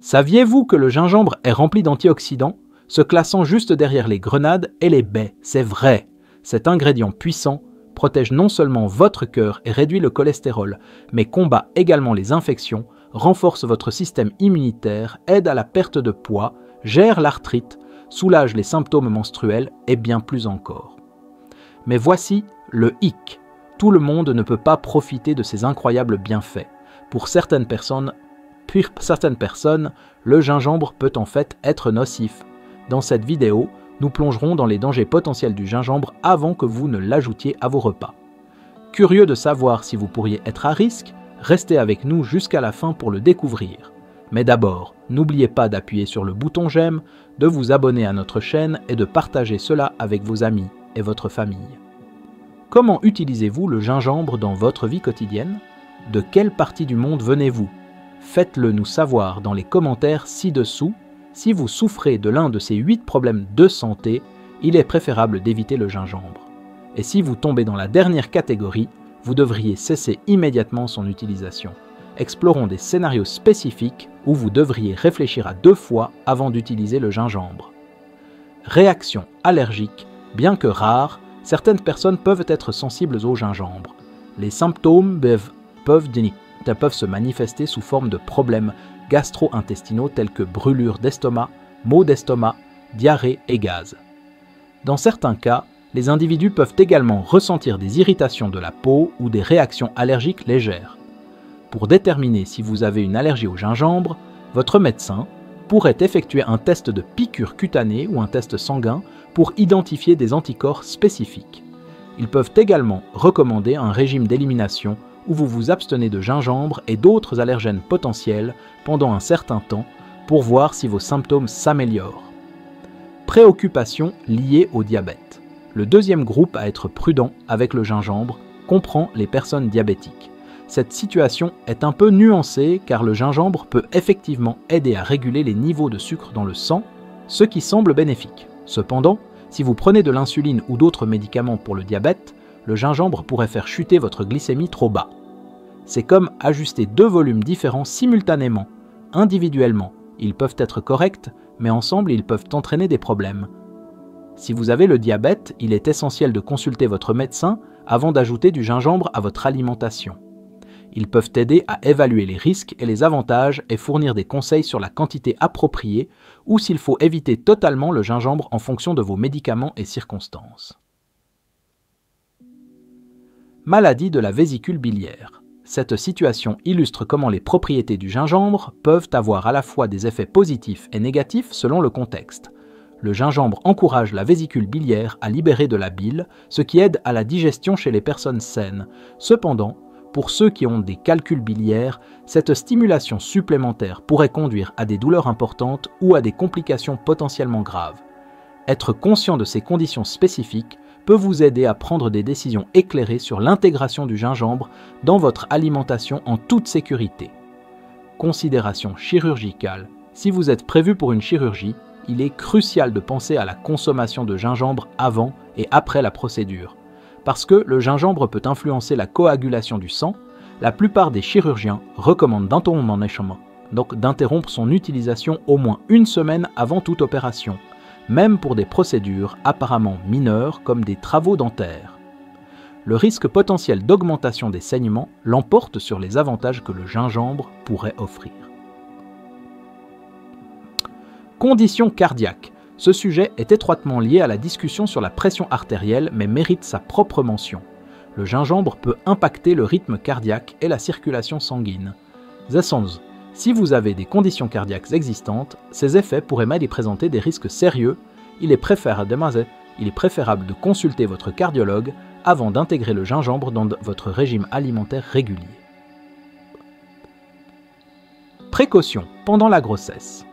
Saviez-vous que le gingembre est rempli d'antioxydants, se classant juste derrière les grenades et les baies? C'est vrai. Cet ingrédient puissant protège non seulement votre cœur et réduit le cholestérol, mais combat également les infections, renforce votre système immunitaire, aide à la perte de poids, gère l'arthrite, soulage les symptômes menstruels et bien plus encore. Mais voici le hic. Tout le monde ne peut pas profiter de ces incroyables bienfaits. Pour certaines personnes, le gingembre peut en fait être nocif. Dans cette vidéo, nous plongerons dans les dangers potentiels du gingembre avant que vous ne l'ajoutiez à vos repas. Curieux de savoir si vous pourriez être à risque, restez avec nous jusqu'à la fin pour le découvrir. Mais d'abord, n'oubliez pas d'appuyer sur le bouton j'aime, de vous abonner à notre chaîne et de partager cela avec vos amis et votre famille. Comment utilisez-vous le gingembre dans votre vie quotidienne? De quelle partie du monde venez-vous? Faites-le nous savoir dans les commentaires ci-dessous. Si vous souffrez de l'un de ces 8 problèmes de santé, il est préférable d'éviter le gingembre. Et si vous tombez dans la dernière catégorie, vous devriez cesser immédiatement son utilisation. Explorons des scénarios spécifiques où vous devriez réfléchir à 2 fois avant d'utiliser le gingembre. Réaction allergique. Bien que rares, certaines personnes peuvent être sensibles au gingembre. Les symptômes peuvent se manifester sous forme de problèmes gastro-intestinaux tels que brûlures d'estomac, maux d'estomac, diarrhée et gaz. Dans certains cas, les individus peuvent également ressentir des irritations de la peau ou des réactions allergiques légères. Pour déterminer si vous avez une allergie au gingembre, votre médecin pourrait effectuer un test de piqûre cutanée ou un test sanguin pour identifier des anticorps spécifiques. Ils peuvent également recommander un régime d'élimination où vous vous abstenez de gingembre et d'autres allergènes potentiels pendant un certain temps pour voir si vos symptômes s'améliorent. Préoccupations liées au diabète. Le deuxième groupe à être prudent avec le gingembre comprend les personnes diabétiques. Cette situation est un peu nuancée car le gingembre peut effectivement aider à réguler les niveaux de sucre dans le sang, ce qui semble bénéfique. Cependant, si vous prenez de l'insuline ou d'autres médicaments pour le diabète, le gingembre pourrait faire chuter votre glycémie trop bas. C'est comme ajuster 2 volumes différents simultanément. Individuellement, ils peuvent être corrects, mais ensemble, ils peuvent entraîner des problèmes. Si vous avez le diabète, il est essentiel de consulter votre médecin avant d'ajouter du gingembre à votre alimentation. Ils peuvent aider à évaluer les risques et les avantages et fournir des conseils sur la quantité appropriée ou s'il faut éviter totalement le gingembre en fonction de vos médicaments et circonstances. Maladie de la vésicule biliaire. Cette situation illustre comment les propriétés du gingembre peuvent avoir à la fois des effets positifs et négatifs selon le contexte. Le gingembre encourage la vésicule biliaire à libérer de la bile, ce qui aide à la digestion chez les personnes saines. Cependant, pour ceux qui ont des calculs biliaires, cette stimulation supplémentaire pourrait conduire à des douleurs importantes ou à des complications potentiellement graves. Être conscient de ces conditions spécifiques peut vous aider à prendre des décisions éclairées sur l'intégration du gingembre dans votre alimentation en toute sécurité. Considération chirurgicale. Si vous êtes prévu pour une chirurgie, il est crucial de penser à la consommation de gingembre avant et après la procédure. Parce que le gingembre peut influencer la coagulation du sang, la plupart des chirurgiens recommandent d'interrompre son utilisation au moins 1 semaine avant toute opération, même pour des procédures apparemment mineures comme des travaux dentaires. Le risque potentiel d'augmentation des saignements l'emporte sur les avantages que le gingembre pourrait offrir. Conditions cardiaques. Ce sujet est étroitement lié à la discussion sur la pression artérielle mais mérite sa propre mention. Le gingembre peut impacter le rythme cardiaque et la circulation sanguine. Si vous avez des conditions cardiaques existantes, ces effets pourraient mal y présenter des risques sérieux. Il est préférable de consulter votre cardiologue avant d'intégrer le gingembre dans votre régime alimentaire régulier. Précautions pendant la grossesse.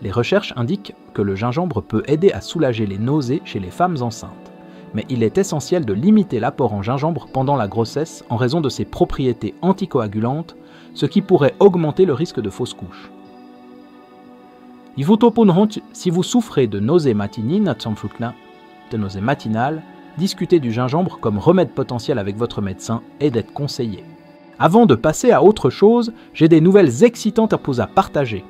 Les recherches indiquent que le gingembre peut aider à soulager les nausées chez les femmes enceintes. Mais il est essentiel de limiter l'apport en gingembre pendant la grossesse en raison de ses propriétés anticoagulantes, ce qui pourrait augmenter le risque de fausse couche. Si vous souffrez de nausées matinales, discutez du gingembre comme remède potentiel avec votre médecin et d'être conseillé. Avant de passer à autre chose, j'ai des nouvelles excitantes à vous partager.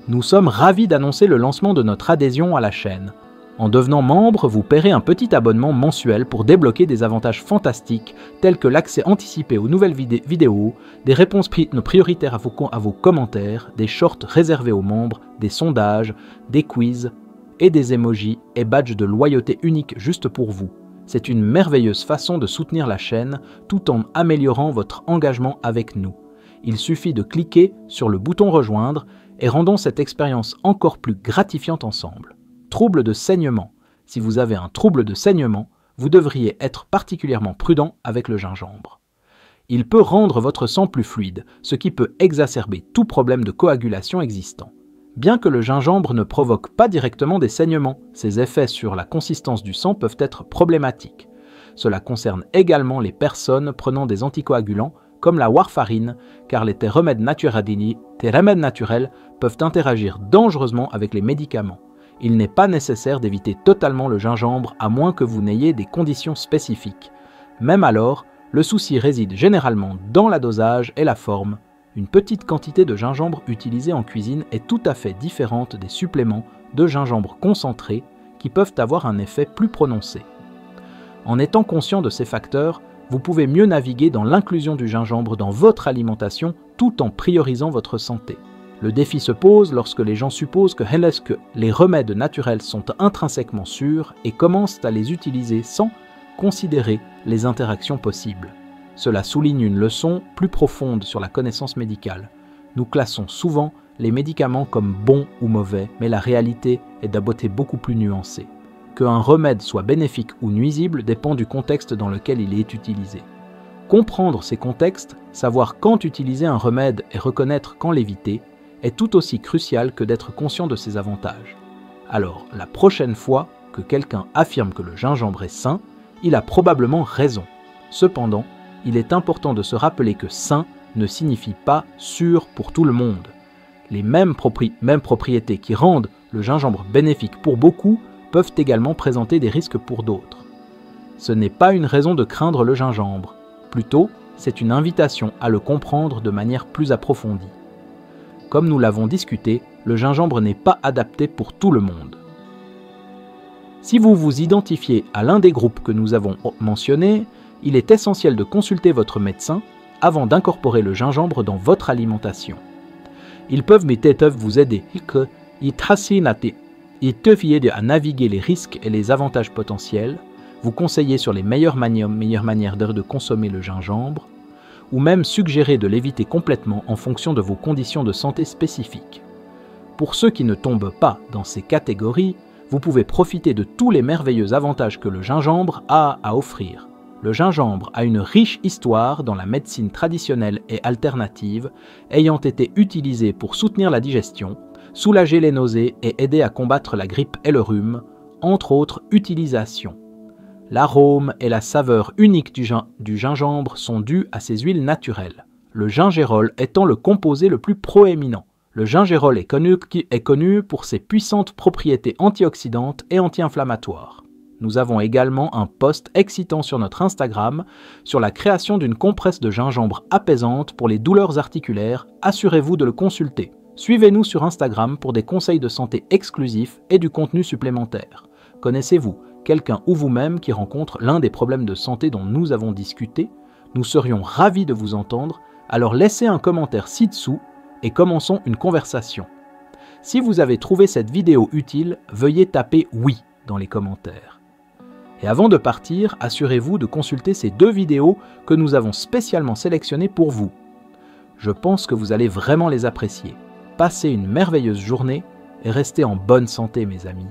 Nous sommes ravis d'annoncer le lancement de notre adhésion à la chaîne. En devenant membre, vous paierez un petit abonnement mensuel pour débloquer des avantages fantastiques tels que l'accès anticipé aux nouvelles vidéos, des réponses prioritaires à vos commentaires, des shorts réservés aux membres, des sondages, des quiz et des emojis et badges de loyauté uniques juste pour vous. C'est une merveilleuse façon de soutenir la chaîne tout en améliorant votre engagement avec nous. Il suffit de cliquer sur le bouton « Rejoindre » et rendons cette expérience encore plus gratifiante ensemble. Trouble de saignement. Si vous avez un trouble de saignement, vous devriez être particulièrement prudent avec le gingembre. Il peut rendre votre sang plus fluide, ce qui peut exacerber tout problème de coagulation existant. Bien que le gingembre ne provoque pas directement des saignements, ses effets sur la consistance du sang peuvent être problématiques. Cela concerne également les personnes prenant des anticoagulants comme la warfarine, car les remèdes naturels peuvent interagir dangereusement avec les médicaments. Il n'est pas nécessaire d'éviter totalement le gingembre à moins que vous n'ayez des conditions spécifiques. Même alors, le souci réside généralement dans la dosage et la forme. Une petite quantité de gingembre utilisée en cuisine est tout à fait différente des suppléments de gingembre concentré qui peuvent avoir un effet plus prononcé. En étant conscient de ces facteurs, vous pouvez mieux naviguer dans l'inclusion du gingembre dans votre alimentation tout en priorisant votre santé. Le défi se pose lorsque les gens supposent que les remèdes naturels sont intrinsèquement sûrs et commencent à les utiliser sans considérer les interactions possibles. Cela souligne une leçon plus profonde sur la connaissance médicale. Nous classons souvent les médicaments comme bons ou mauvais, mais la réalité est d'un beauté beaucoup plus nuancée. Qu'un remède soit bénéfique ou nuisible dépend du contexte dans lequel il est utilisé. Comprendre ces contextes, savoir quand utiliser un remède et reconnaître quand l'éviter, est tout aussi crucial que d'être conscient de ses avantages. Alors, la prochaine fois que quelqu'un affirme que le gingembre est sain, il a probablement raison. Cependant, il est important de se rappeler que sain ne signifie pas sûr pour tout le monde. Les mêmes propriétés qui rendent le gingembre bénéfique pour beaucoup peuvent également présenter des risques pour d'autres. Ce n'est pas une raison de craindre le gingembre, plutôt c'est une invitation à le comprendre de manière plus approfondie. Comme nous l'avons discuté, le gingembre n'est pas adapté pour tout le monde. Si vous vous identifiez à l'un des groupes que nous avons mentionnés, il est essentiel de consulter votre médecin avant d'incorporer le gingembre dans votre alimentation. Ils peuvent vous aider à naviguer les risques et les avantages potentiels, vous conseiller sur les meilleures manières de consommer le gingembre, ou même suggérer de l'éviter complètement en fonction de vos conditions de santé spécifiques. Pour ceux qui ne tombent pas dans ces catégories, vous pouvez profiter de tous les merveilleux avantages que le gingembre a à offrir. Le gingembre a une riche histoire dans la médecine traditionnelle et alternative, ayant été utilisé pour soutenir la digestion, soulager les nausées et aider à combattre la grippe et le rhume, entre autres utilisations. L'arôme et la saveur unique du gingembre sont dus à ses huiles naturelles, le gingérol étant le composé le plus proéminent. Le gingérol est connu pour ses puissantes propriétés antioxydantes et anti-inflammatoires. Nous avons également un post excitant sur notre Instagram sur la création d'une compresse de gingembre apaisante pour les douleurs articulaires. Assurez-vous de le consulter. Suivez-nous sur Instagram pour des conseils de santé exclusifs et du contenu supplémentaire. Connaissez-vous quelqu'un ou vous-même qui rencontre l'un des problèmes de santé dont nous avons discuté? Nous serions ravis de vous entendre, alors laissez un commentaire ci-dessous et commençons une conversation. Si vous avez trouvé cette vidéo utile, veuillez taper « oui » dans les commentaires. Et avant de partir, assurez-vous de consulter ces 2 vidéos que nous avons spécialement sélectionnées pour vous. Je pense que vous allez vraiment les apprécier. Passez une merveilleuse journée et restez en bonne santé, mes amis.